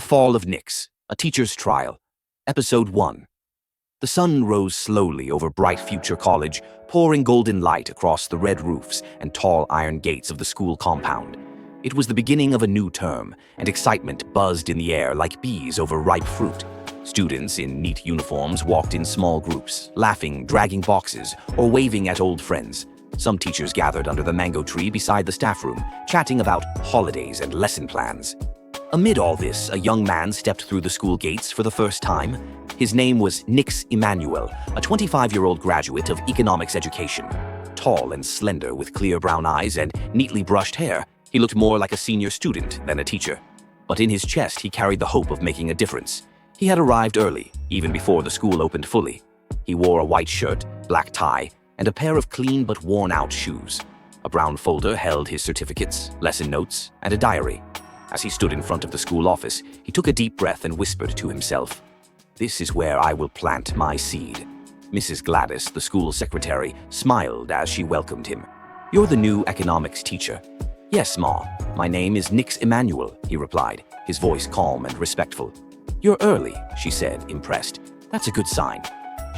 Fall of KNIX, A Teacher's Trial, Episode 1. The sun rose slowly over bright future college, pouring golden light across the red roofs and tall iron gates of the school compound. It was the beginning of a new term, and excitement buzzed in the air like bees over ripe fruit. Students in neat uniforms walked in small groups, laughing, dragging boxes, or waving at old friends. Some teachers gathered under the mango tree beside the staff room, chatting about holidays and lesson plans. Amid all this, a young man stepped through the school gates for the first time. His name was Knix Emmanuel, a 25-year-old graduate of economics education. Tall and slender with clear brown eyes and neatly brushed hair, he looked more like a senior student than a teacher. But in his chest, he carried the hope of making a difference. He had arrived early, even before the school opened fully. He wore a white shirt, black tie, and a pair of clean but worn-out shoes. A brown folder held his certificates, lesson notes, and a diary. As he stood in front of the school office, he took a deep breath and whispered to himself, "This is where I will plant my seed." Mrs. Gladys, the school secretary, smiled as she welcomed him. "You're the new economics teacher." "Yes, Ma. My name is Knix Emmanuel," he replied, his voice calm and respectful. "You're early," she said, impressed. "That's a good sign."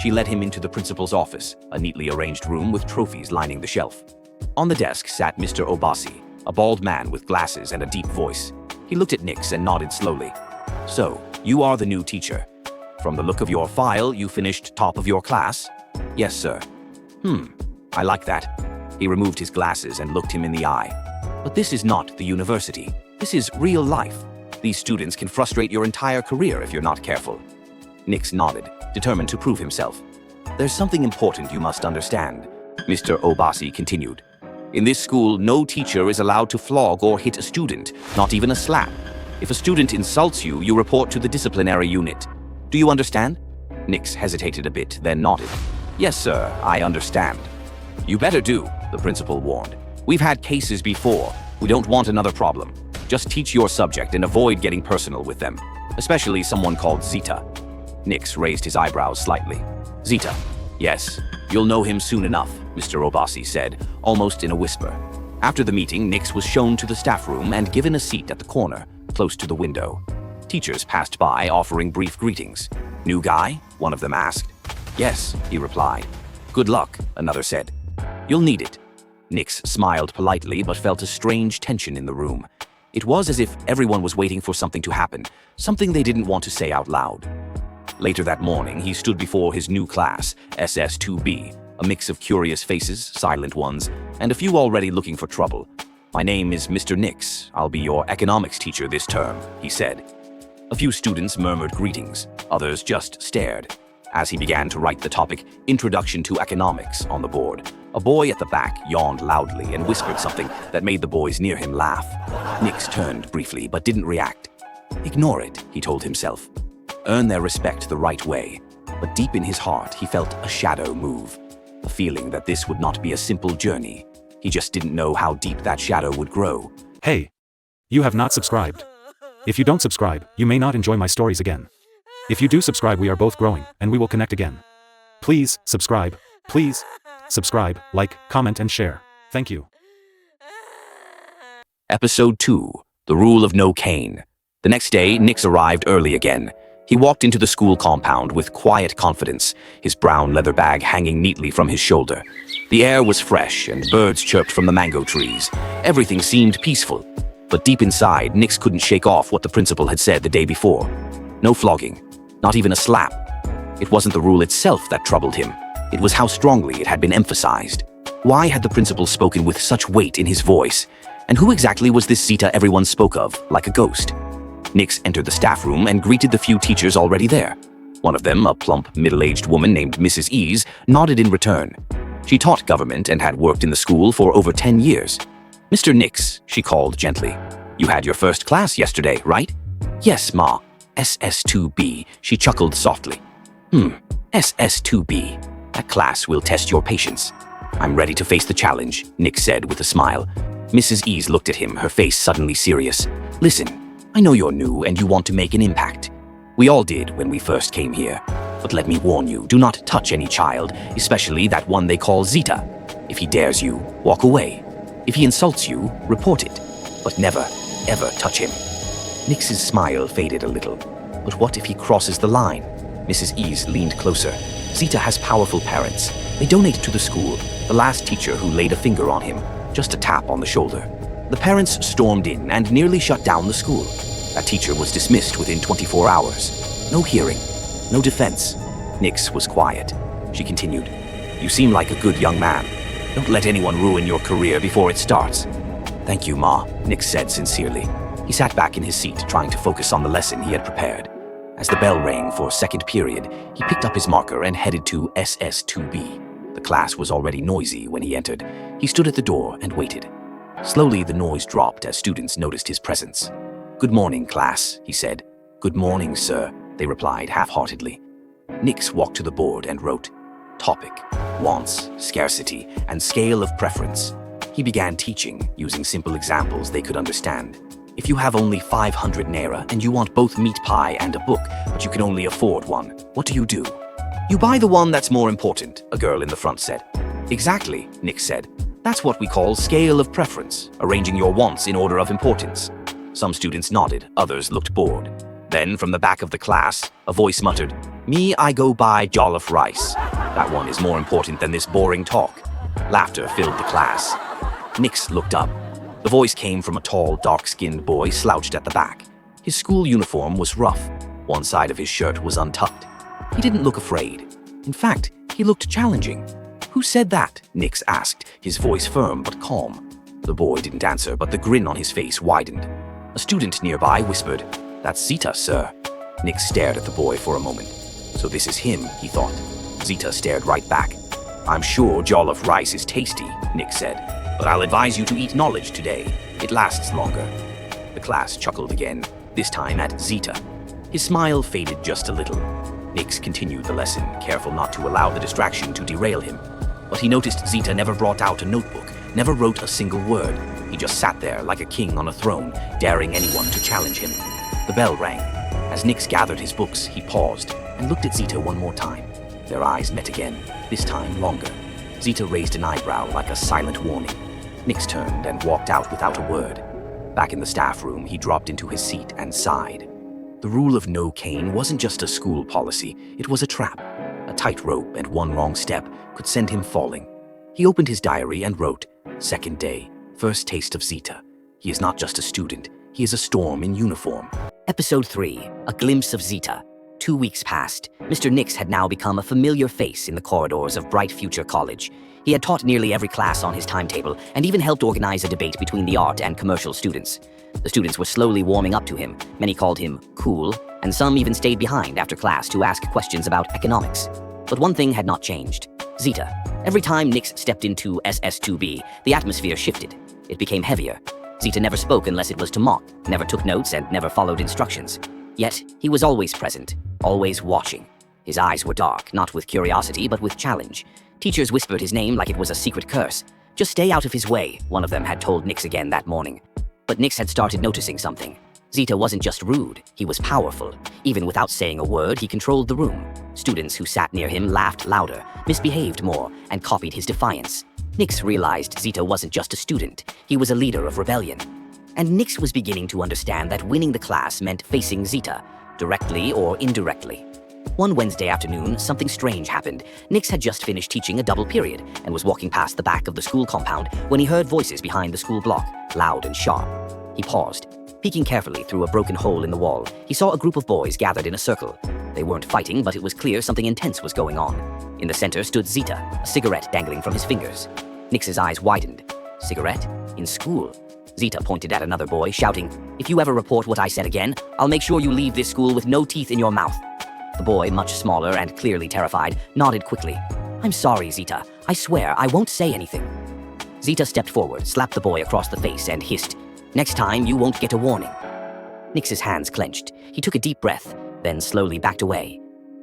She led him into the principal's office, a neatly arranged room with trophies lining the shelf. On the desk sat Mr. Obasi, a bald man with glasses and a deep voice. He looked at Knix and nodded slowly. "So, you are the new teacher. From the look of your file, you finished top of your class?" "Yes, sir." I like that." He removed his glasses and looked him in the eye. "But this is not the university. This is real life. These students can frustrate your entire career if you're not careful." Knix nodded, determined to prove himself. "There's something important you must understand," Mr. Obasi continued. "In this school, no teacher is allowed to flog or hit a student, not even a slap. If a student insults you, you report to the disciplinary unit. Do you understand?" Knix hesitated a bit, then nodded. "Yes, sir, I understand." "You better do," the principal warned. "We've had cases before. We don't want another problem. Just teach your subject and avoid getting personal with them, especially someone called Zita." Knix raised his eyebrows slightly. "Zita? Yes, you'll know him soon enough," Mr. Obasi said, almost in a whisper. After the meeting, Knix was shown to the staff room and given a seat at the corner, close to the window. Teachers passed by, offering brief greetings. "New guy?" one of them asked. "Yes," he replied. "Good luck," another said. "You'll need it." Knix smiled politely but felt a strange tension in the room. It was as if everyone was waiting for something to happen, something they didn't want to say out loud. Later that morning, he stood before his new class, SS2B, a mix of curious faces, silent ones, and a few already looking for trouble. "My name is Mr. Knix. I'll be your economics teacher this term," he said. A few students murmured greetings, others just stared. As he began to write the topic, Introduction to Economics, on the board, a boy at the back yawned loudly and whispered something that made the boys near him laugh. Knix turned briefly but didn't react. "Ignore it," he told himself. Earn their respect the right way. But deep in his heart, he felt a shadow move. A feeling that this would not be a simple journey. He just didn't know how deep that shadow would grow. Hey, you have not subscribed. If you don't subscribe, you may not enjoy my stories again. If you do subscribe, we are both growing, and we will connect again. Please, subscribe. Please, subscribe, like, comment, and share. Thank you. Episode 2. The Rule of No Cane. The next day, Knix arrived early again. He walked into the school compound with quiet confidence, his brown leather bag hanging neatly from his shoulder. The air was fresh, and birds chirped from the mango trees. Everything seemed peaceful. But deep inside, Knix couldn't shake off what the principal had said the day before. No flogging, not even a slap. It wasn't the rule itself that troubled him. It was how strongly it had been emphasized. Why had the principal spoken with such weight in his voice? And who exactly was this Zita everyone spoke of, like a ghost? Knix entered the staff room and greeted the few teachers already there. One of them, a plump, middle-aged woman named Mrs. Ease, nodded in return. She taught government and had worked in the school for over 10 years. "Mr. Knix," she called gently. "You had your first class yesterday, right?" "Yes, Ma. SS2B," she chuckled softly. SS2B. That class will test your patience." "I'm ready to face the challenge," Knix said with a smile. Mrs. Ease looked at him, her face suddenly serious. "Listen, I know you're new and you want to make an impact. We all did when we first came here. But let me warn you, do not touch any child, especially that one they call Zita. If he dares you, walk away. If he insults you, report it. But never, ever touch him." Nix's smile faded a little. But what if he crosses the line? Mrs. Ease leaned closer. Zita has powerful parents. They donated to the school, the last teacher who laid a finger on him, just a tap on the shoulder. The parents stormed in and nearly shut down the school. That teacher was dismissed within 24 hours. No hearing, no defense. Nix was quiet. She continued, "You seem like a good young man. Don't let anyone ruin your career before it starts." "Thank you, Ma," Nix said sincerely. He sat back in his seat, trying to focus on the lesson he had prepared. As the bell rang for second period, he picked up his marker and headed to SS2B. The class was already noisy when he entered. He stood at the door and waited. Slowly, the noise dropped as students noticed his presence. "Good morning, class," he said. "Good morning, sir," they replied half-heartedly. Nix walked to the board and wrote, "Topic, wants, scarcity, and scale of preference." He began teaching, using simple examples they could understand. If you have only 500 naira and you want both meat pie and a book, but you can only afford one, what do? "You buy the one that's more important," a girl in the front said. "Exactly," Nix said. "That's what we call scale of preference, arranging your wants in order of importance." Some students nodded, others looked bored. Then, from the back of the class, a voice muttered, "Me, I go buy jollof rice. That one is more important than this boring talk." Laughter filled the class. Nix looked up. The voice came from a tall, dark-skinned boy slouched at the back. His school uniform was rough. One side of his shirt was untucked. He didn't look afraid. In fact, he looked challenging. "Who said that?" Nix asked, his voice firm but calm. The boy didn't answer, but the grin on his face widened. A student nearby whispered, "That's Zita, sir." Nix stared at the boy for a moment. So this is him, he thought. Zita stared right back. "I'm sure jollof rice is tasty," Nix said. "But I'll advise you to eat knowledge today. It lasts longer." The class chuckled again, this time at Zita. His smile faded just a little. Nix continued the lesson, careful not to allow the distraction to derail him. But he noticed Zita never brought out a notebook, never wrote a single word. He just sat there like a king on a throne, daring anyone to challenge him. The bell rang. As Nix gathered his books, he paused and looked at Zita one more time. Their eyes met again, this time longer. Zita raised an eyebrow like a silent warning. Nix turned and walked out without a word. Back in the staff room, he dropped into his seat and sighed. The rule of no cane wasn't just a school policy, it was a trap. A tightrope and one wrong step could send him falling. He opened his diary and wrote, "Second day, first taste of Zita. He is not just a student, he is a storm in uniform." Episode 3, A Glimpse of Zita. 2 weeks passed. Mr. Nix had now become a familiar face in the corridors of Bright Future College. He had taught nearly every class on his timetable and even helped organize a debate between the art and commercial students. The students were slowly warming up to him. Many called him cool, and some even stayed behind after class to ask questions about economics. But one thing had not changed. Zita. Every time Nix stepped into SS2B, the atmosphere shifted. It became heavier. Zita never spoke unless it was to mock, never took notes, and never followed instructions. Yet, he was always present, always watching. His eyes were dark, not with curiosity, but with challenge. Teachers whispered his name like it was a secret curse. "Just stay out of his way," one of them had told Nix again that morning. But Nix had started noticing something. Zita wasn't just rude, he was powerful. Even without saying a word, he controlled the room. Students who sat near him laughed louder, misbehaved more, and copied his defiance. Nix realized Zita wasn't just a student, he was a leader of rebellion. And Nix was beginning to understand that winning the class meant facing Zita, directly or indirectly. One Wednesday afternoon, something strange happened. Nix had just finished teaching a double period and was walking past the back of the school compound when he heard voices behind the school block, loud and sharp. He paused. Peeking carefully through a broken hole in the wall, he saw a group of boys gathered in a circle. They weren't fighting, but it was clear something intense was going on. In the center stood Zita, a cigarette dangling from his fingers. Nix's eyes widened. Cigarette? In school? Zita pointed at another boy, shouting, "If you ever report what I said again, I'll make sure you leave this school with no teeth in your mouth." The boy, much smaller and clearly terrified, nodded quickly. "I'm sorry, Zita. I swear I won't say anything." Zita stepped forward, slapped the boy across the face, and hissed, "Next time, you won't get a warning." Nix's hands clenched. He took a deep breath, then slowly backed away.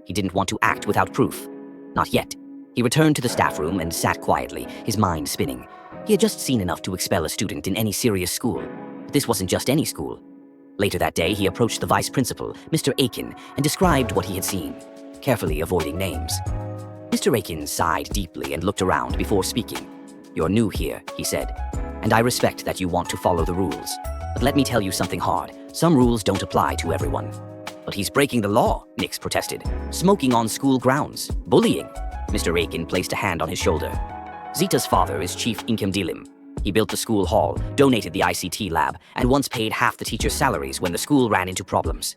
He didn't want to act without proof. Not yet. He returned to the staff room and sat quietly, his mind spinning. He had just seen enough to expel a student in any serious school. But this wasn't just any school. Later that day, he approached the vice principal, Mr. Aiken, and described what he had seen, carefully avoiding names. Mr. Aiken sighed deeply and looked around before speaking. "You're new here," he said, "and I respect that you want to follow the rules. But let me tell you something hard. Some rules don't apply to everyone. But he's breaking the law, Nix protested. Smoking on school grounds. Bullying. Mr. Aiken placed a hand on his shoulder. Zita's father is Chief Inkamdilim. He built the school hall, donated the ICT lab, and once paid half the teachers' salaries when the school ran into problems.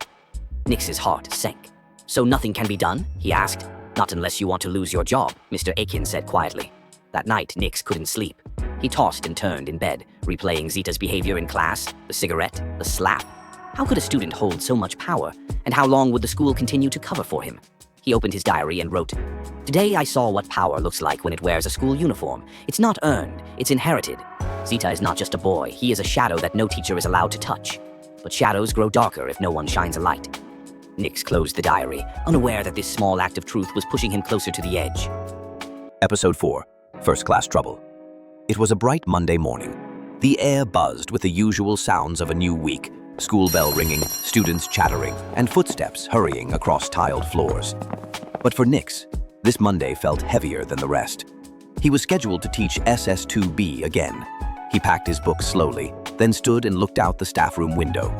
Nix's heart sank. So nothing can be done? He asked. Not unless you want to lose your job, Mr. Aiken said quietly. That night, Nix couldn't sleep. He tossed and turned in bed, replaying Zita's behavior in class, the cigarette, the slap. How could a student hold so much power? And how long would the school continue to cover for him? He opened his diary and wrote, "Today I saw what power looks like when it wears a school uniform. It's not earned, it's inherited. Zita is not just a boy, he is a shadow that no teacher is allowed to touch. But shadows grow darker if no one shines a light." Nix closed the diary, unaware that this small act of truth was pushing him closer to the edge. Episode 4. First Class Trouble. It was a bright Monday morning. The air buzzed with the usual sounds of a new week. School bell ringing, students chattering, and footsteps hurrying across tiled floors. But for Nix, this Monday felt heavier than the rest. He was scheduled to teach SS2B again. He packed his books slowly, then stood and looked out the staffroom window.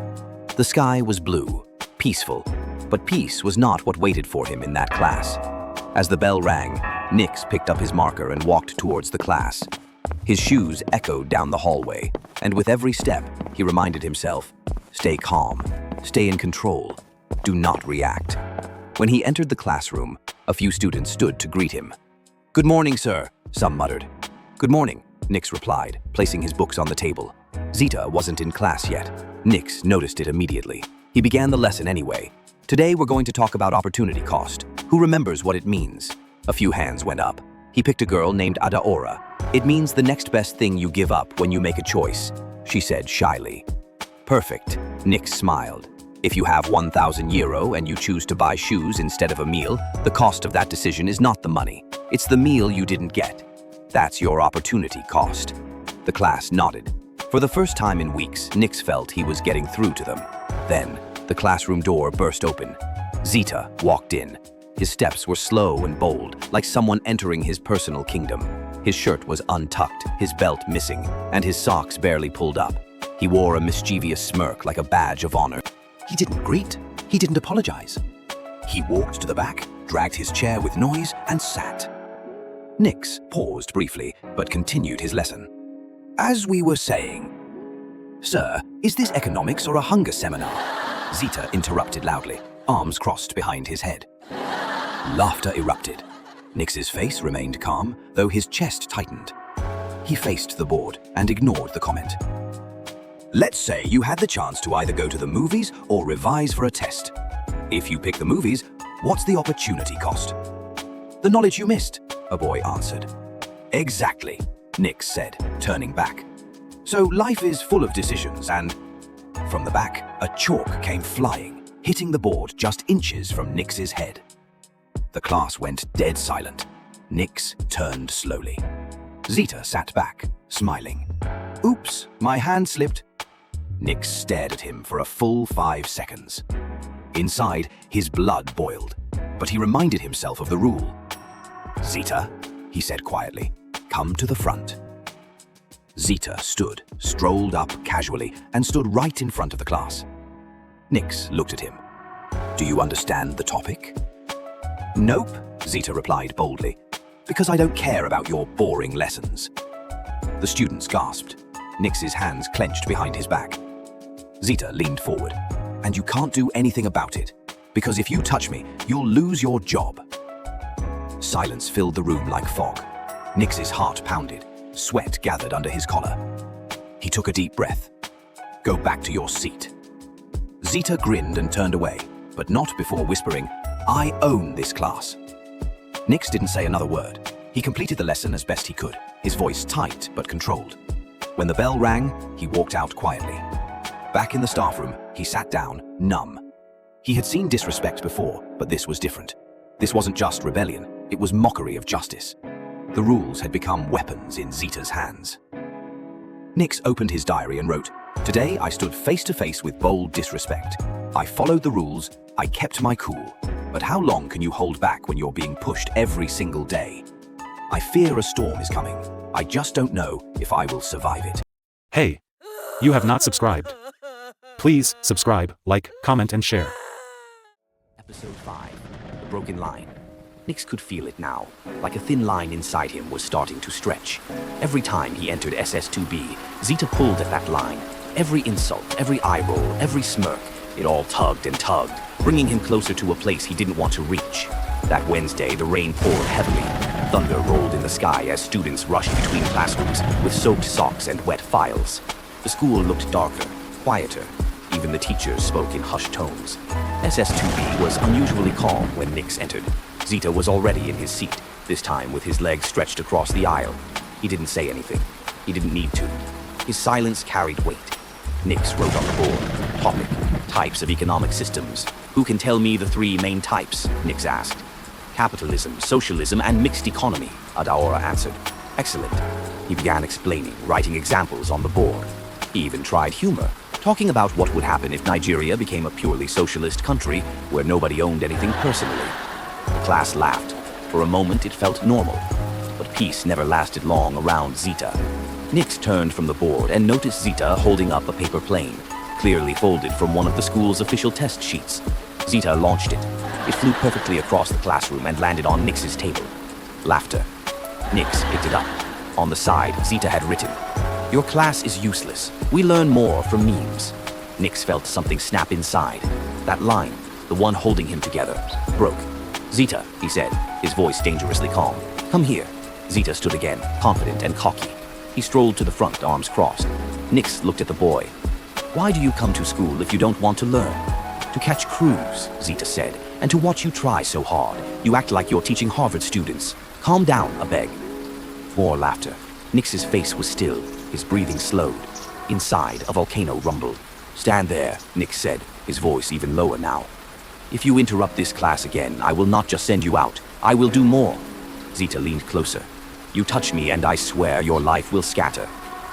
The sky was blue, peaceful, but peace was not what waited for him in that class. As the bell rang, Nix picked up his marker and walked towards the class. His shoes echoed down the hallway, and with every step, he reminded himself, stay calm, stay in control, do not react. When he entered the classroom, a few students stood to greet him. "Good morning, sir," some muttered. "Good morning," Nix replied, placing his books on the table. Zita wasn't in class yet. Nix noticed it immediately. He began the lesson anyway. "Today we're going to talk about opportunity cost. Who remembers what it means?" A few hands went up. He picked a girl named Adaora. "It means the next best thing you give up when you make a choice," she said shyly. "Perfect," Nix smiled. "If you have 1,000 euro and you choose to buy shoes instead of a meal, the cost of that decision is not the money. It's the meal you didn't get. That's your opportunity cost." The class nodded. For the first time in weeks, Nix felt he was getting through to them. Then, the classroom door burst open. Zita walked in. His steps were slow and bold, like someone entering his personal kingdom. His shirt was untucked, his belt missing, and his socks barely pulled up. He wore a mischievous smirk like a badge of honor. He didn't greet. He didn't apologize. He walked to the back, dragged his chair with noise, and sat. Nix paused briefly, but continued his lesson. "As we were saying..." "Sir, is this economics or a hunger seminar?" Zita interrupted loudly, arms crossed behind his head. Laughter erupted. Nix's face remained calm, though his chest tightened. He faced the board and ignored the comment. "Let's say you had the chance to either go to the movies or revise for a test. If you pick the movies, what's the opportunity cost?" "The knowledge you missed," a boy answered. "Exactly," Nix said, turning back. "So life is full of decisions and..." From the back, a chalk came flying, hitting the board just inches from Nix's head. The class went dead silent. Nix turned slowly. Zita sat back, smiling. "Oops, my hand slipped." Nix stared at him for a full 5 seconds. Inside, his blood boiled, but he reminded himself of the rule. "Zita," he said quietly, "come to the front." Zita stood, strolled up casually, and stood right in front of the class. Nix looked at him. "Do you understand the topic?" "Nope," Zita replied boldly, "because I don't care about your boring lessons." The students gasped. Nix's hands clenched behind his back. Zita leaned forward. "And you can't do anything about it, because if you touch me, you'll lose your job." Silence filled the room like fog. Nix's heart pounded. Sweat gathered under his collar. He took a deep breath. "Go back to your seat." Zita grinned and turned away, but not before whispering, "I own this class." Nix didn't say another word. He completed the lesson as best he could, his voice tight but controlled. When the bell rang, he walked out quietly. Back in the staff room, he sat down, numb. He had seen disrespect before, but this was different. This wasn't just rebellion, it was mockery of justice. The rules had become weapons in Zita's hands. Nix opened his diary and wrote, "Today I stood face to face with bold disrespect. I followed the rules, I kept my cool. But how long can you hold back when you're being pushed every single day? I fear a storm is coming. I just don't know if I will survive it." Hey, you have not subscribed. Please subscribe, like, comment and share. Episode 5. The Broken Line. Nix could feel it now, like a thin line inside him was starting to stretch. Every time he entered SS2B, Zita pulled at that line. Every insult, every eye roll, every smirk, it all tugged and tugged, bringing him closer to a place he didn't want to reach. That Wednesday, the rain poured heavily. Thunder rolled in the sky as students rushed between classrooms with soaked socks and wet files. The school looked darker, quieter. Even the teachers spoke in hushed tones. SS2B was unusually calm when Nix entered. Zita was already in his seat, this time with his legs stretched across the aisle. He didn't say anything. He didn't need to. His silence carried weight. Nix wrote on the board. Topic: types of economic systems. Who can tell me the 3 main types? Nix asked. Capitalism, socialism, and mixed economy, Adaora answered. Excellent. He began explaining, writing examples on the board. He even tried humor, talking about what would happen if Nigeria became a purely socialist country where nobody owned anything personally. The class laughed. For a moment it felt normal. But peace never lasted long around Zita. Nix turned from the board and noticed Zita holding up a paper plane, clearly folded from one of the school's official test sheets. Zita launched it. It flew perfectly across the classroom and landed on Nix's table. Laughter. Nix picked it up. On the side, Zita had written, "Your class is useless. We learn more from memes." Nix felt something snap inside. That line, the one holding him together, broke. "Zita," he said, his voice dangerously calm. "Come here." Zita stood again, confident and cocky. He strolled to the front, arms crossed. Nix looked at the boy. "Why do you come to school if you don't want to learn?" "To catch crews," Zita said, "and to watch you try so hard. You act like you're teaching Harvard students. Calm down, I beg." More laughter. Nix's face was still, his breathing slowed. Inside, a volcano rumbled. "Stand there," Nix said, his voice even lower now. "If you interrupt this class again, I will not just send you out. I will do more." Zita leaned closer. "You touch me and I swear your life will scatter."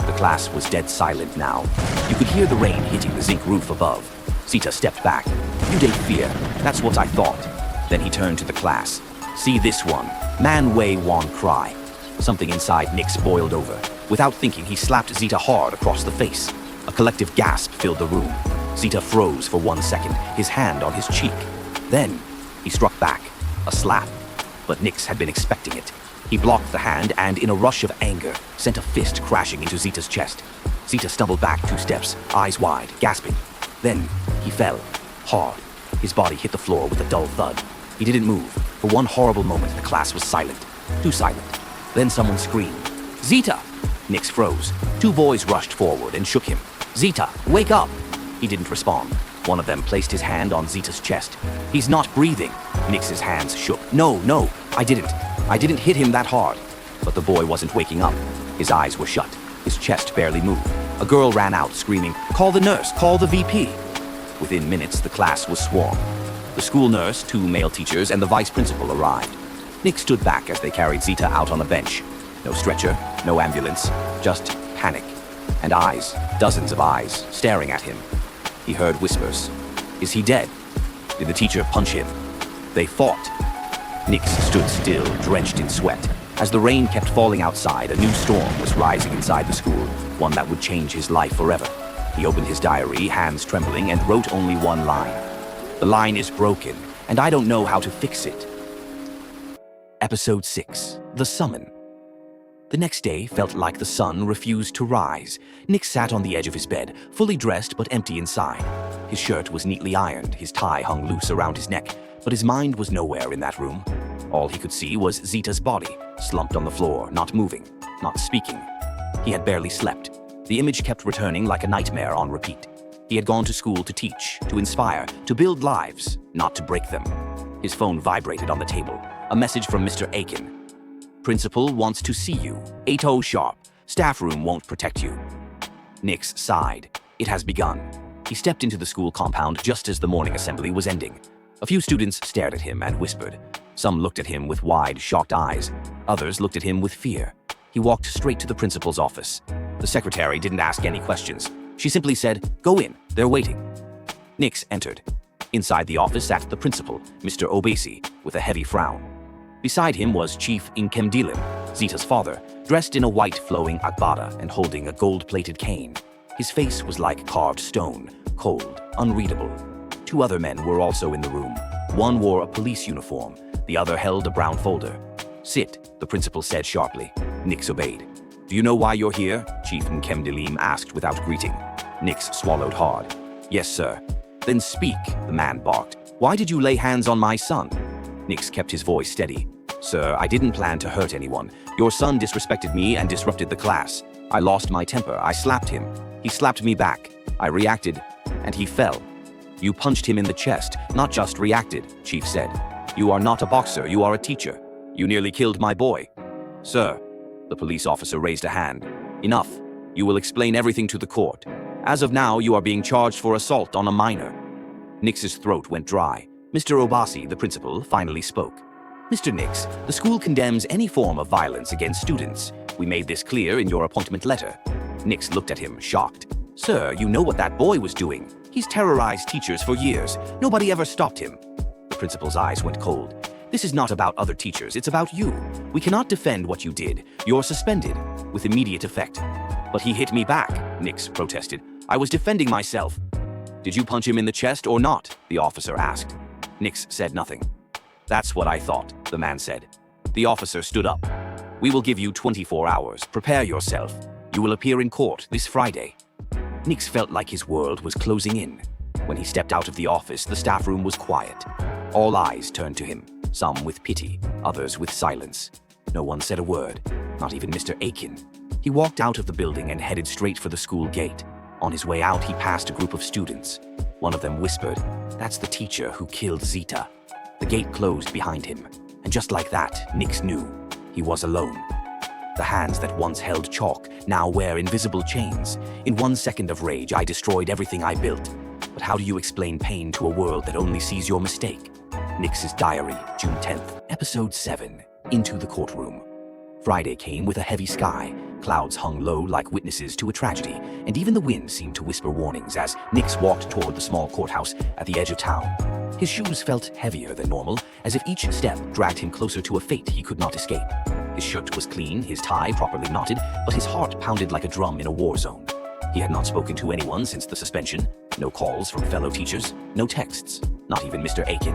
The class was dead silent now. You could hear the rain hitting the zinc roof above. Zita stepped back. "You date fear. That's what I thought." Then he turned to the class. "See this one. Man Wei Wan Cry." Something inside Nix boiled over. Without thinking, he slapped Zita hard across the face. A collective gasp filled the room. Zita froze for 1 second, his hand on his cheek. Then, he struck back. A slap. But Nix had been expecting it. He blocked the hand and, in a rush of anger, sent a fist crashing into Zita's chest. Zita stumbled back 2 steps, eyes wide, gasping. Then, he fell. Hard. His body hit the floor with a dull thud. He didn't move. For one horrible moment, the class was silent. Too silent. Then someone screamed. "Zita!" Nix froze. 2 boys rushed forward and shook him. "Zita, wake up!" He didn't respond. One of them placed his hand on Zita's chest. "He's not breathing." Nix's hands shook. No, I didn't hit him that hard." But the boy wasn't waking up. His eyes were shut. His chest barely moved. A girl ran out, screaming, "Call the nurse, call the VP." Within minutes, the class was swarmed. The school nurse, 2 male teachers, and the vice principal arrived. Nick stood back as they carried Zita out on a bench. No stretcher, no ambulance, just panic. And eyes, dozens of eyes, staring at him. He heard whispers. Is he dead? Did the teacher punch him? They fought. Nix stood still, drenched in sweat. As the rain kept falling outside, a new storm was rising inside the school, one that would change his life forever. He opened his diary, hands trembling, and wrote only one line. The line is broken, and I don't know how to fix it. Episode 6. The Summon. The next day felt like the sun refused to rise. Nick sat on the edge of his bed, fully dressed but empty inside. His shirt was neatly ironed, his tie hung loose around his neck, but his mind was nowhere in that room. All he could see was Zita's body, slumped on the floor, not moving, not speaking. He had barely slept. The image kept returning like a nightmare on repeat. He had gone to school to teach, to inspire, to build lives, not to break them. His phone vibrated on the table. A message from Mr. Aiken. Principal wants to see you. 8:00 sharp. Staffroom won't protect you. Nix sighed. It has begun. He stepped into the school compound just as the morning assembly was ending. A few students stared at him and whispered. Some looked at him with wide, shocked eyes. Others looked at him with fear. He walked straight to the principal's office. The secretary didn't ask any questions. She simply said, "Go in, they're waiting." Nix entered. Inside the office sat the principal, Mr. Obesi, with a heavy frown. Beside him was Chief Inkemdilim, Zita's father, dressed in a white flowing agbada and holding a gold-plated cane. His face was like carved stone, cold, unreadable. Two other men were also in the room. One wore a police uniform, the other held a brown folder. "Sit," the principal said sharply. Nix obeyed. "Do you know why you're here?" Chief Nkemdilim asked without greeting. Nix swallowed hard. "Yes, sir." "Then speak," the man barked. "Why did you lay hands on my son?" Nix kept his voice steady. "Sir, I didn't plan to hurt anyone. Your son disrespected me and disrupted the class. I lost my temper. I slapped him. He slapped me back. I reacted, and he fell." "You punched him in the chest, not just reacted," Chief said. "You are not a boxer, you are a teacher. You nearly killed my boy." "Sir," the police officer raised a hand. "Enough. You will explain everything to the court. As of now, you are being charged for assault on a minor." Nix's throat went dry. Mr. Obasi, the principal, finally spoke. "Mr. Nix, the school condemns any form of violence against students. We made this clear in your appointment letter." Nix looked at him, shocked. "Sir, you know what that boy was doing. He's terrorized teachers for years. Nobody ever stopped him." The principal's eyes went cold. "This is not about other teachers, it's about you. We cannot defend what you did. You're suspended, with immediate effect." "But he hit me back," Nix protested. "I was defending myself." "Did you punch him in the chest or not?" the officer asked. Nix said nothing. "That's what I thought," the man said. The officer stood up. "We will give you 24 hours. Prepare yourself. You will appear in court this Friday." Nix felt like his world was closing in. When he stepped out of the office, the staff room was quiet. All eyes turned to him, some with pity, others with silence. No one said a word, not even Mr. Aiken. He walked out of the building and headed straight for the school gate. On his way out, he passed a group of students. One of them whispered, "That's the teacher who killed Zita." The gate closed behind him, and just like that, Nix knew he was alone. The hands that once held chalk now wear invisible chains. "In 1 second of rage, I destroyed everything I built. But how do you explain pain to a world that only sees your mistake?" Nix's diary, June 10th, Episode 7, Into the Courtroom. Friday came with a heavy sky. Clouds hung low like witnesses to a tragedy, and even the wind seemed to whisper warnings as Nix walked toward the small courthouse at the edge of town. His shoes felt heavier than normal, as if each step dragged him closer to a fate he could not escape. His shirt was clean, his tie properly knotted, but his heart pounded like a drum in a war zone. He had not spoken to anyone since the suspension. No calls from fellow teachers, no texts, not even Mr. Aiken.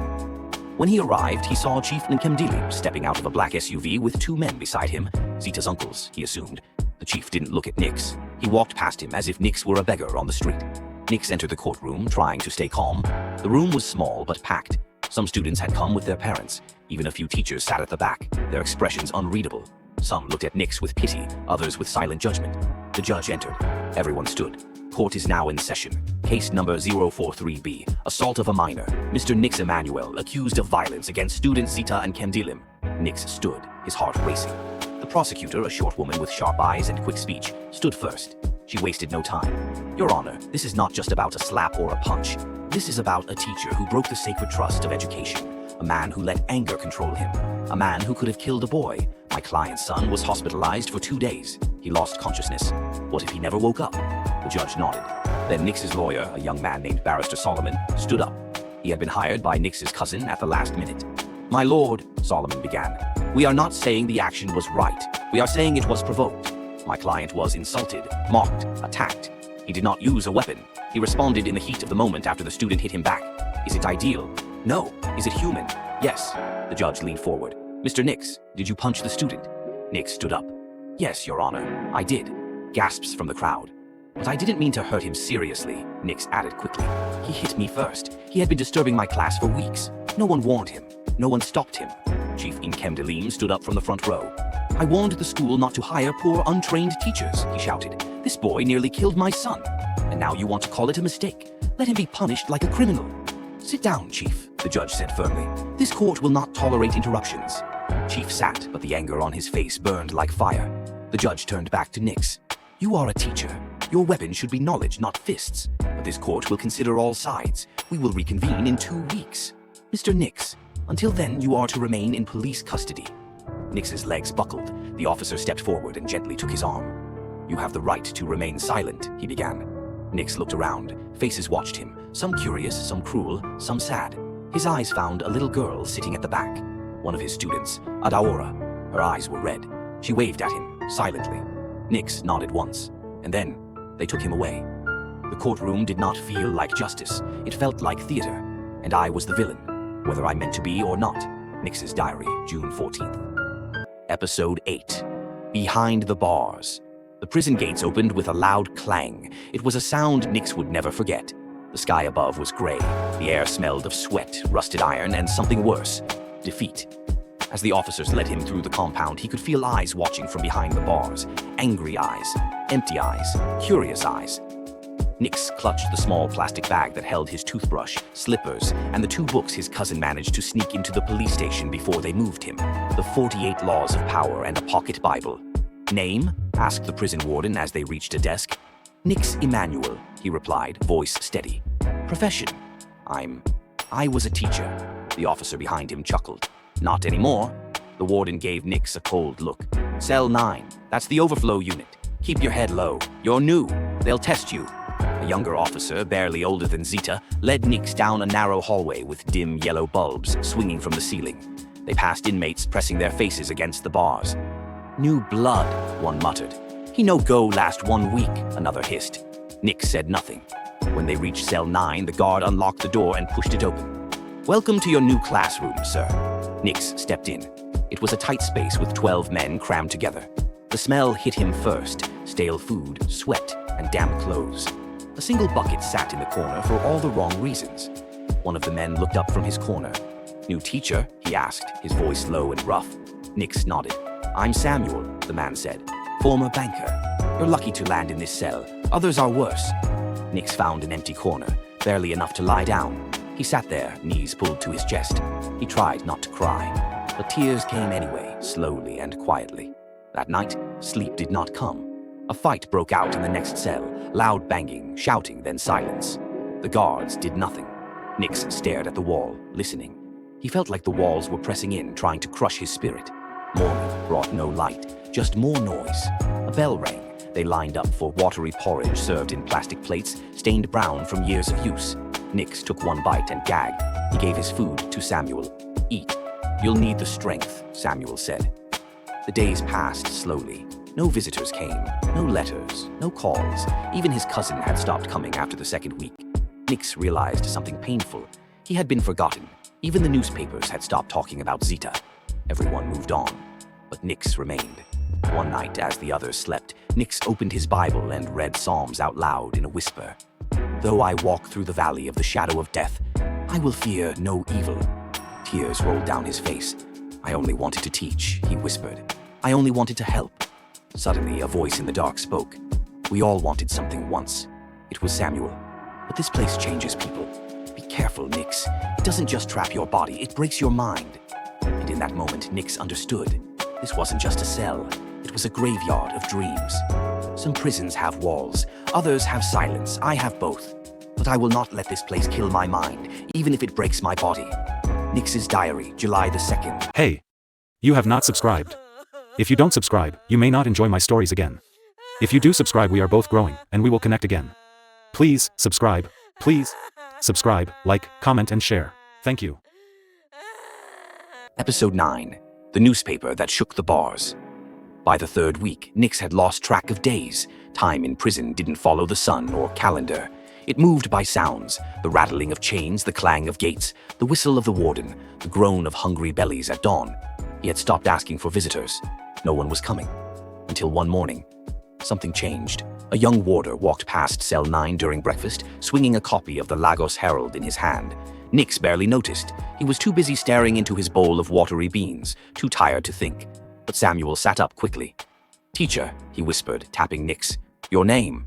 When he arrived, he saw Chief Nkemdilim stepping out of a black SUV with 2 men beside him. Zita's uncles, he assumed. The chief didn't look at Nix. He walked past him as if Nix were a beggar on the street. Nix entered the courtroom, trying to stay calm. The room was small but packed. Some students had come with their parents. Even a few teachers sat at the back, their expressions unreadable. Some looked at Nix with pity, others with silent judgment. The judge entered. Everyone stood. Court is now in session. Case number 043B, assault of a minor. Mr. Nix Emanuel, accused of violence against students Zita and Nkemdilim. Nix stood, his heart racing. The prosecutor, a short woman with sharp eyes and quick speech, stood first. She wasted no time. "Your Honor, this is not just about a slap or a punch. This is about a teacher who broke the sacred trust of education. A man who let anger control him. A man who could have killed a boy. My client's son was hospitalized for 2 days. He lost consciousness. What if he never woke up?" The judge nodded. Then Nix's lawyer, a young man named Barrister Solomon, stood up. He had been hired by Nix's cousin at the last minute. "My lord," Solomon began, "we are not saying the action was right. We are saying it was provoked. My client was insulted, mocked, attacked. He did not use a weapon. He responded in the heat of the moment after the student hit him back. Is it ideal? No. Is it human? Yes." The judge leaned forward. "Mr. Nix, did you punch the student?" Nix stood up. "Yes, Your Honor, I did." Gasps from the crowd. "But I didn't mean to hurt him seriously," Nix added quickly. "He hit me first. He had been disturbing my class for weeks. No one warned him. No one stopped him." Chief Nkemdilim stood up from the front row. "I warned the school not to hire poor, untrained teachers," he shouted. "This boy nearly killed my son. And now you want to call it a mistake. Let him be punished like a criminal." "Sit down, Chief," the judge said firmly. "This court will not tolerate interruptions." Chief sat, but the anger on his face burned like fire. The judge turned back to Nix. "You are a teacher. Your weapon should be knowledge, not fists. But this court will consider all sides. We will reconvene in 2 weeks. Mr. Nix, until then you are to remain in police custody." Nix's legs buckled. The officer stepped forward and gently took his arm. "You have the right to remain silent," he began. Nix looked around. Faces watched him, some curious, some cruel, some sad. His eyes found a little girl sitting at the back. One of his students, Adaora. Her eyes were red. She waved at him, silently. Nix nodded once, and then They took him away. The courtroom did not feel like justice. It felt like theater, and I was the villain, whether I meant to be or not. Nix's diary, June 14th. Episode 8. Behind the Bars. The prison gates opened with a loud clang. It was a sound Nix would never forget. The sky above was gray. The air smelled of sweat, rusted iron, and something worse, defeat. As the officers led him through the compound, he could feel eyes watching from behind the bars. Angry eyes, empty eyes, curious eyes. Nix clutched the small plastic bag that held his toothbrush, slippers, and the 2 books his cousin managed to sneak into the police station before they moved him. The 48 Laws of Power and a pocket Bible. Name? Asked the prison warden as they reached a desk. Nix Emanuel, he replied, voice steady. Profession? I was a teacher. The officer behind him chuckled. Not anymore. The warden gave Nix a cold look. Cell 9, that's the overflow unit. Keep your head low. You're new. They'll test you. A younger officer, barely older than Zita, led Nix down a narrow hallway with dim yellow bulbs swinging from the ceiling. They passed inmates pressing their faces against the bars. New blood, one muttered. He no go last 1 week, another hissed. Nix said nothing. When they reached cell 9, the guard unlocked the door and pushed it open. Welcome to your new classroom, sir. Nix stepped in. It was a tight space with 12 men crammed together. The smell hit him first, stale food, sweat, and damp clothes. A single bucket sat in the corner for all the wrong reasons. One of the men looked up from his corner. New teacher? He asked, his voice low and rough. Nix nodded. I'm Samuel, the man said. Former banker. You're lucky to land in this cell. Others are worse. Nix found an empty corner, barely enough to lie down. He sat there, knees pulled to his chest. He tried not to cry, but tears came anyway, slowly and quietly. That night, sleep did not come. A fight broke out in the next cell, loud banging, shouting, then silence. The guards did nothing. Nix stared at the wall, listening. He felt like the walls were pressing in, trying to crush his spirit. Morning brought no light, just more noise. A bell rang. They lined up for watery porridge served in plastic plates, stained brown from years of use. Nix took 1 bite and gagged. He gave his food to Samuel. Eat. You'll need the strength, Samuel said. The days passed slowly. No visitors came, no letters, no calls. Even his cousin had stopped coming after the 2nd week. Nix realized something painful. He had been forgotten. Even the newspapers had stopped talking about Zita. Everyone moved on, but Nix remained. One night, as the others slept, Nix opened his Bible and read Psalms out loud in a whisper. Though I walk through the valley of the shadow of death, I will fear no evil. Tears rolled down his face. I only wanted to teach, he whispered. I only wanted to help. Suddenly, a voice in the dark spoke. We all wanted something once. It was Samuel. But this place changes people. Be careful, Nix. It doesn't just trap your body, it breaks your mind. And in that moment, Nix understood. This wasn't just a cell. It was a graveyard of dreams. Some prisons have walls, others have silence. I have both. But I will not let this place kill my mind, even if it breaks my body. Nix's diary, July the 2nd. Hey, you have not subscribed. If you don't subscribe, you may not enjoy my stories again. If you do subscribe, we are both growing, and we will connect again. Please, subscribe. Please, subscribe, like, comment, and share. Thank you. Episode 9. The newspaper that shook the bars. By the 3rd week, Nix had lost track of days. Time in prison didn't follow the sun or calendar. It moved by sounds, the rattling of chains, the clang of gates, the whistle of the warden, the groan of hungry bellies at dawn. He had stopped asking for visitors. No one was coming. Until one morning, something changed. A young warder walked past cell 9 during breakfast, swinging a copy of the Lagos Herald in his hand. Nix barely noticed. He was too busy staring into his bowl of watery beans, too tired to think. But Samuel sat up quickly. Teacher, he whispered, tapping Nix. Your name?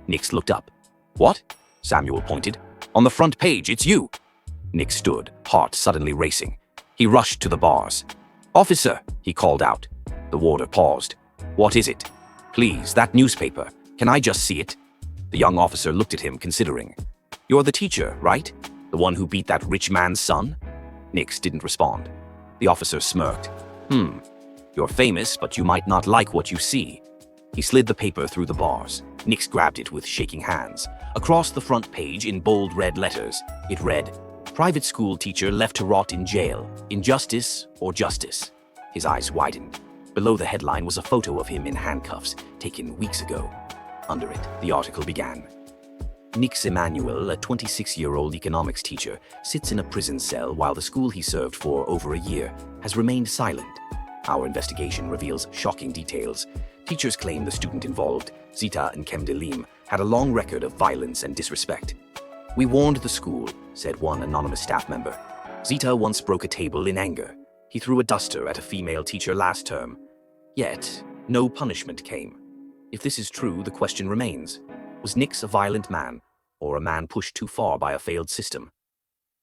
Nix looked up. What? Samuel pointed. On the front page, it's you. Nix stood, heart suddenly racing. He rushed to the bars. Officer, he called out. The warder paused. What is it? Please, that newspaper. Can I just see it? The young officer looked at him, considering. You're the teacher, right? The one who beat that rich man's son? Nix didn't respond. The officer smirked. You're famous, but you might not like what you see. He slid the paper through the bars. Nix grabbed it with shaking hands. Across the front page, in bold red letters, it read, Private school teacher left to rot in jail. Injustice or justice? His eyes widened. Below the headline was a photo of him in handcuffs, taken weeks ago. Under it, the article began. Nix Emanuel, a 26-year-old economics teacher, sits in a prison cell while the school he served for over a year has remained silent. Our investigation reveals shocking details. Teachers claim the student involved, Zita and Kemdelim, had a long record of violence and disrespect. "We warned the school," said one anonymous staff member. "Zita once broke a table in anger. He threw a duster at a female teacher last term. Yet, no punishment came. If this is true, the question remains. Was Nix a violent man, or a man pushed too far by a failed system?"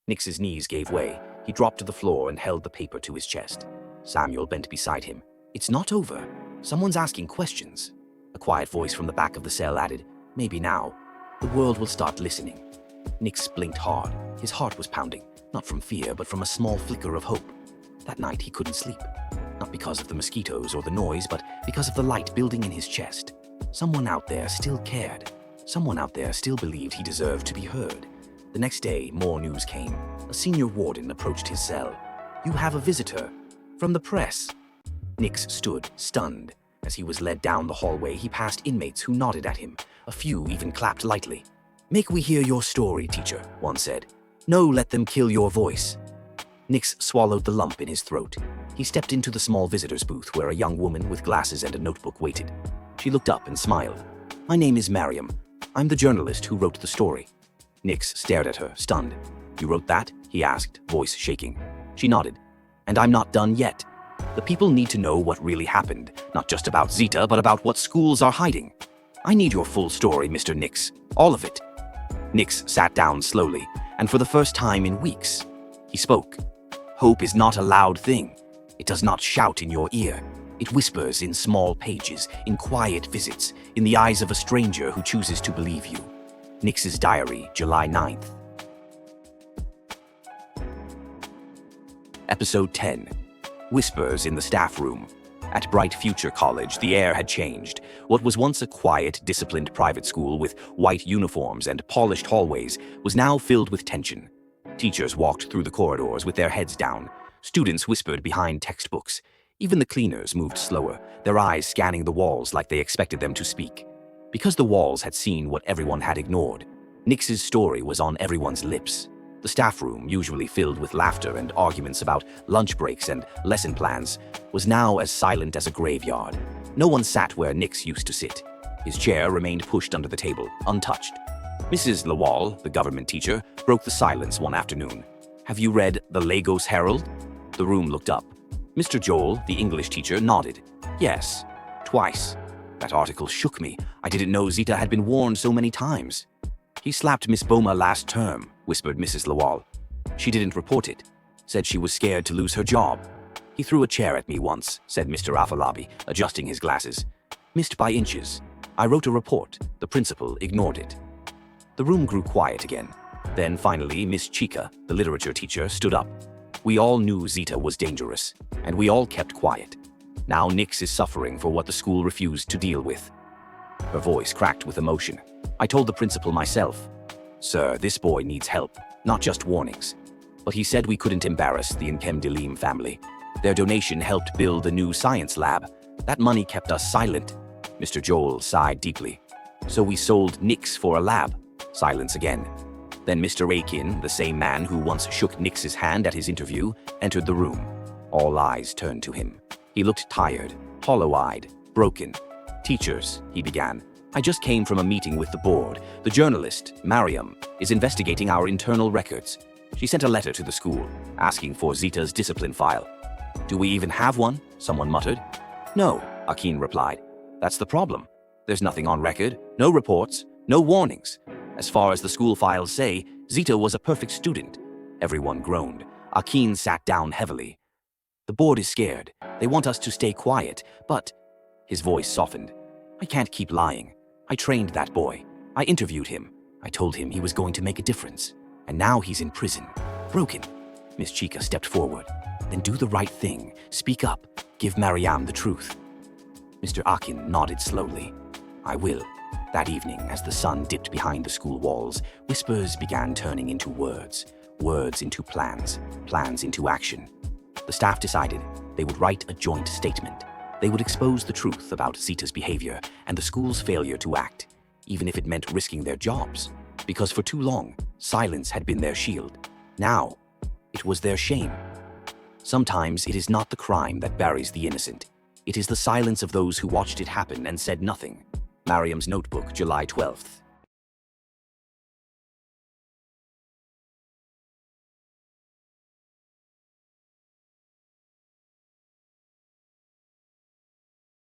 Nix's knees gave way. He dropped to the floor and held the paper to his chest. Samuel bent beside him. "It's not over. Someone's asking questions." A quiet voice from the back of the cell added, "Maybe now. The world will start listening." Nix blinked hard. His heart was pounding, not from fear, but from a small flicker of hope. That night he couldn't sleep. Not because of the mosquitoes or the noise, but because of the light building in his chest. Someone out there still cared. Someone out there still believed he deserved to be heard. The next day, more news came. A senior warden approached his cell. "You have a visitor. From the press." Nix stood, stunned. As he was led down the hallway, he passed inmates who nodded at him. A few even clapped lightly. "Make we hear your story, teacher," one said. "No, let them kill your voice." Nix swallowed the lump in his throat. He stepped into the small visitor's booth where a young woman with glasses and a notebook waited. She looked up and smiled. "My name is Mariam. I'm the journalist who wrote the story." Nix stared at her, stunned. "You wrote that?" he asked, voice shaking. She nodded. "And I'm not done yet. The people need to know what really happened, not just about Zita, but about what schools are hiding. I need your full story, Mr. Nix. All of it." Nix sat down slowly, and for the first time in weeks, he spoke. "Hope is not a loud thing. It does not shout in your ear. It whispers in small pages, in quiet visits, in the eyes of a stranger who chooses to believe you." Nix's diary, July 9th. Episode 10. Whispers in the Staff Room. At Bright Future College, the air had changed. What was once a quiet, disciplined private school with white uniforms and polished hallways was now filled with tension. Teachers walked through the corridors with their heads down. Students whispered behind textbooks. Even the cleaners moved slower, their eyes scanning the walls like they expected them to speak. Because the walls had seen what everyone had ignored, Nix's story was on everyone's lips. The staff room, usually filled with laughter and arguments about lunch breaks and lesson plans, was now as silent as a graveyard. No one sat where Nix used to sit. His chair remained pushed under the table, untouched. Mrs. Lawal, the government teacher, broke the silence one afternoon. "Have you read the Lagos Herald?" The room looked up. Mr. Joel, the English teacher, nodded. "Yes, twice. That article shook me. I didn't know Zita had been warned so many times." "He slapped Miss Boma last term," whispered Mrs. Lawal. "She didn't report it. Said she was scared to lose her job." "He threw a chair at me once," said Mr. Afalabi, adjusting his glasses. "Missed by inches. I wrote a report. The principal ignored it." The room grew quiet again. Then finally, Miss Chica, the literature teacher, stood up. "We all knew Zita was dangerous, and we all kept quiet. Now Nix is suffering for what the school refused to deal with." Her voice cracked with emotion. "I told the principal myself. Sir, this boy needs help, not just warnings. But he said we couldn't embarrass the Nkemdelim family. Their donation helped build a new science lab. That money kept us silent." Mr. Joel sighed deeply. "So we sold Nix for a lab." Silence again. Then Mr. Aiken, the same man who once shook Nix's hand at his interview, entered the room. All eyes turned to him. He looked tired, hollow-eyed, broken. "Teachers," he began, "I just came from a meeting with the board. The journalist, Mariam, is investigating our internal records. She sent a letter to the school, asking for Zita's discipline file." "Do we even have one?" someone muttered. "No," Akin replied. "That's the problem. There's nothing on record, no reports, no warnings. As far as the school files say, Zita was a perfect student." Everyone groaned. Akin sat down heavily. "The board is scared. They want us to stay quiet, but..." His voice softened. "I can't keep lying. I trained that boy. I interviewed him. I told him he was going to make a difference. And now he's in prison. Broken." Miss Chica stepped forward. "Then do the right thing. Speak up. Give Mariam the truth." Mr. Akin nodded slowly. "I will." That evening, as the sun dipped behind the school walls, whispers began turning into words, words into plans, plans into action. The staff decided they would write a joint statement. They would expose the truth about Zita's behavior and the school's failure to act, even if it meant risking their jobs, because for too long, silence had been their shield. Now, it was their shame. Sometimes it is not the crime that buries the innocent. It is the silence of those who watched it happen and said nothing. Mariam's Notebook, July 12th.